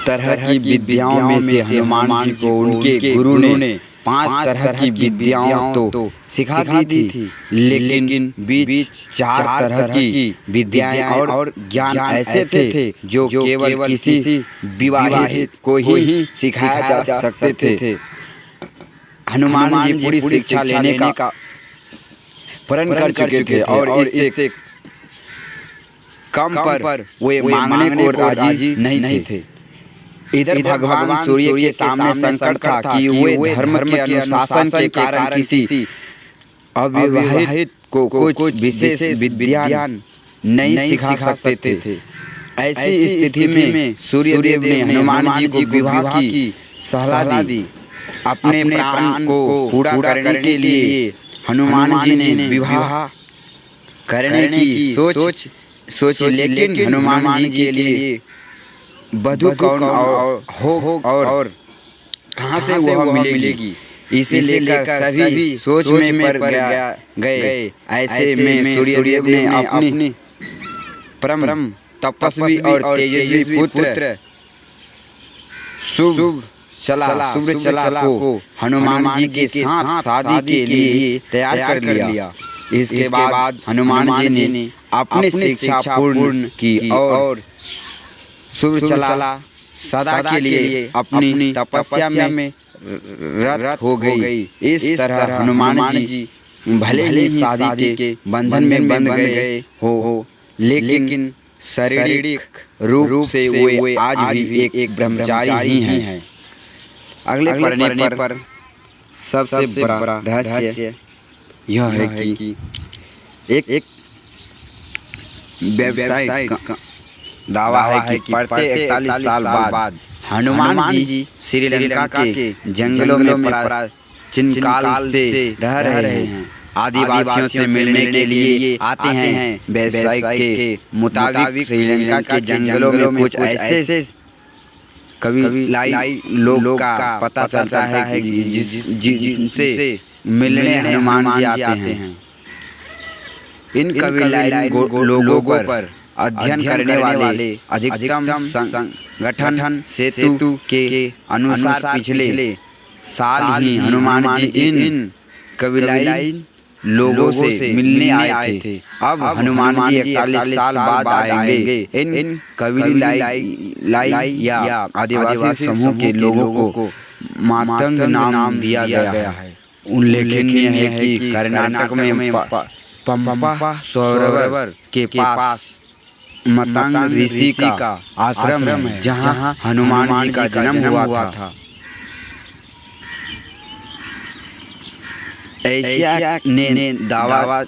तरह की विद्याओं में से हनुमान जी को उनके गुरु ने 5 तरह की विद्याओं तो सिखा दी थी, लेकिन बीच 4 तरह की विद्याएं और ज्ञान ऐसे थे जो केवल किसी विवाहित को ही सिखाया जा सकते थे। हनुमान जी पूरी शिक्षा लेने का प्रण कर चुके थे और इससे कम पर वे मांगने को राजी नहीं थे। इधर भगवान सूर्य के सामने संकट था कि वे धर्म के अनुशासन के कारण किसी अविवाहित को कुछ विशेष विद्या नहीं सिखा सकते थे। ऐसी स्थिति में सूर्यदेव ने हनुमान जी को विवाह की सलाह दी। अपने प्राण को पूरा करने के लिए हनुमान जी ने विवाह करने की सोची, लेकिन हनुमान जी के लिए वधू कौन और कहाँ से वह मिलेगी, इसे लेकर सभी सोच में पड़ गए। ऐसे में सूर्यदेव ने अपने परम तपस्वी और तेजस्वी पुत्र शुभ चला को हनुमान जी के साथ शादी के लिए तैयार कर लिया। इसके बाद हनुमान जी ने अपनी शिक्षा पूर्ण की और शुभ चला सदा के लिए अपनी तपस्या में रत हो गई। इस तरह हनुमान जी भले ही शादी के बंधन में बंध गए हो, लेकिन शारीरिक रूप से वे आज भी एक ब्रह्मचारी ही हैं। अगले पढ़ने पर सबसे बड़ा रहस्य यह है कि एक व्यवसाय दावा है कि प्रत्येक 41 साल बाद हनुमान जी श्रीलंका के जंगलों में प्राचीन काल से रह रहे हैं। आदिवासियों से मिलने के लिए आते हैं। व्यवसाय के मुताबिक श्रीलंका के जंगलों में कुछ ऐसे कबीलाई लोग का पता चलता है जिनसे मिलने हनुमान जी आते हैं। इन कबीलाई लोगों पर अध्ययन करने वाले अधिकतम संगठन सेतु के अनुसार पिछले साल ही हनुमान जी इन कबीलाई लोगों से मिलने आए थे। अब हनुमान जी 41 साल बाद आएंगे। इन कबीलाई या आदिवासी समूह के लोगों को मातंग नाम दिया गया है। उल्लेखनीय है कि कर्नाटक में पंपा सरोवर के पास मतंग ऋषि का आश्रम है, जहाँ हनुमान जी का जन्म हुआ था। एशिया ने दावा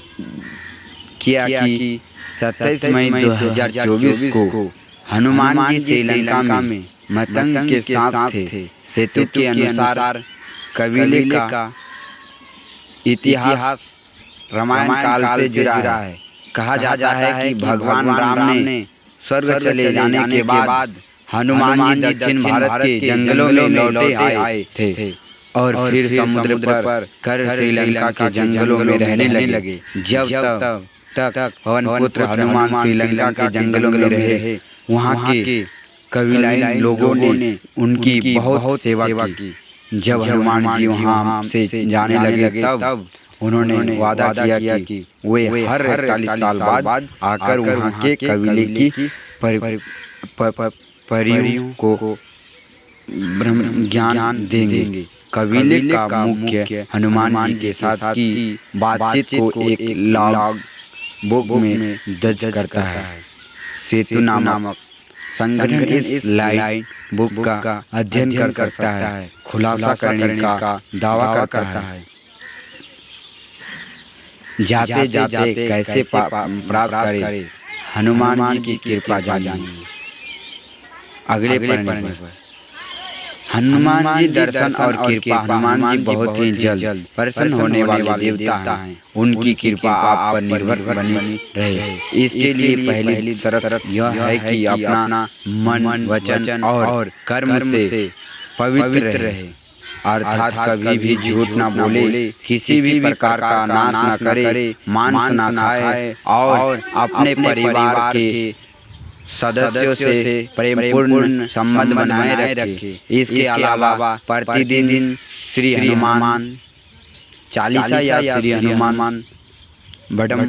किया कि 27 मई 2024 को हनुमान जी श्रीलंका में मतंग के साथ थे। सेतु के अनुसार कबीले का इतिहास रामायण काल से जुड़ा है। कहा जाता है कि भगवान राम ने स्वर्ग चले जाने के बाद हनुमान जी दक्षिण भारत के जंगलों में लौटे आए थे और फिर समुद्र पर कर श्रीलंका के जंगलों में रहने लगे। जब तक पवन पुत्र हनुमान श्रीलंका के जंगलों में रहे, वहाँ के कबीलाई लोगों ने उनकी बहुत सेवा की। जब हनुमान जी वहाँ से जाने लगे, तब उन्होंने वादा किया कि वे हर 41 साल बाद आकर वहाँ के कबीले की परियों को ब्रह्म ज्ञान देंगे। कबीले का मुख्य हनुमान जी के साथ की बातचीत को एक लॉग बुक में दर्ज करता है। सेतु नामक संगठन इस लाइन बुक का अध्ययन कर सकता है, खुलासा करने का दावा करता है। जाते जाते कैसे प्राप्त करें हनुमान जी की कृपा जानिए। अगले पढ़ने पर हनुमान जी दर्शन और कृपा। हनुमान जी बहुत ही जल्द प्रसन्न होने वाले देवता हैं। उनकी कृपा आप पर निर्भर बनी रहे। इसके लिए पहली शर्त यह है कि अपना मन, वचन और कर्म से पवित्र रहे, अर्थात कभी भी झूठ न बोले, किसी भी प्रकार का नाश न करे, मांस न खाए और अपने परिवार के सदस्यों से प्रेमपूर्ण संबंध बनाए रखे। इसके अलावा प्रतिदिन श्री हनुमान चालीसा या श्री हनुमान बटम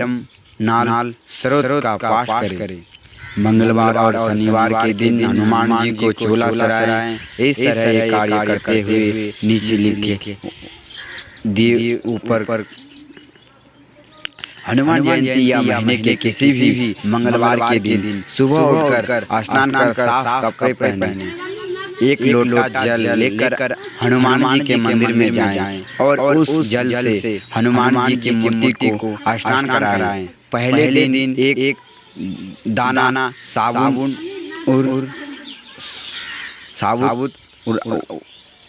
नाल स्तोत्र का पाठ करें। मंगलवार और शनिवार के दिन हनुमान जी को चोला चढ़ाएं। इस तरह ये कार्य करते हुए नीचे लिखे दिए ऊपर हनुमान जयंती या महीने के किसी भी मंगलवार के दिन सुबह उठकर स्नान कर साफ कपड़े पहने, एक लोटा जल लेकर हनुमान जी के मंदिर में जाएं और उस जल से हनुमान जी की मूर्ति को स्नान कराएं। पहले दिन एक दाना साबुन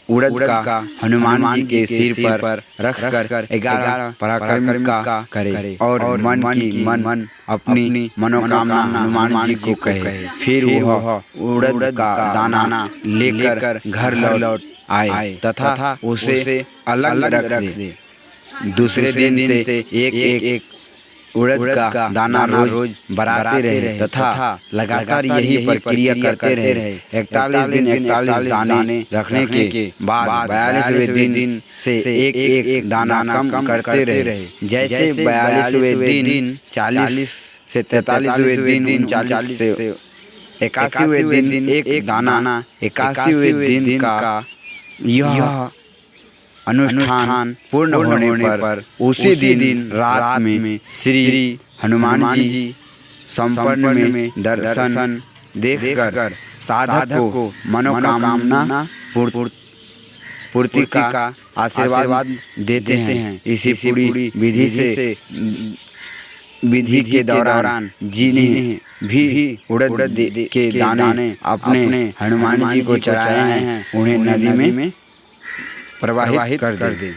उड़द का हनुमान जी के सिर पर रखकर 11 पराक्रम का करे और मन अपनी मनोकामना हनुमान जी को कहे। फिर वह उड़द का दाना लेकर घर लौट आए तथा उसे अलग रख दे। दूसरे दिन से एक उड़द का दाना रोज बढ़ाते रहे तथा लगातार यही प्रक्रिया करते रहे। 41 दिन 41 दाने रखने के बाद 42वें दिन से एक दाना कम करते रहे। जैसे 42वें दिन 40 से 43वें दिन 40 से 81वें दिन एक दाना 81वें दिन का यह अनुष्ठान पूर्ण होने पर उसी दिन रात में श्री हनुमान जी संपन्न में दर्शन देखकर साधक को मनोकामना पूर्ति का आशीर्वाद देते हैं। इसी पूरी विधि के दौरान जिन्हें भी उड़द के दाने अपने हनुमान जी को चढ़ाए हैं उन्हें नदी में प्रवाहित कर दें।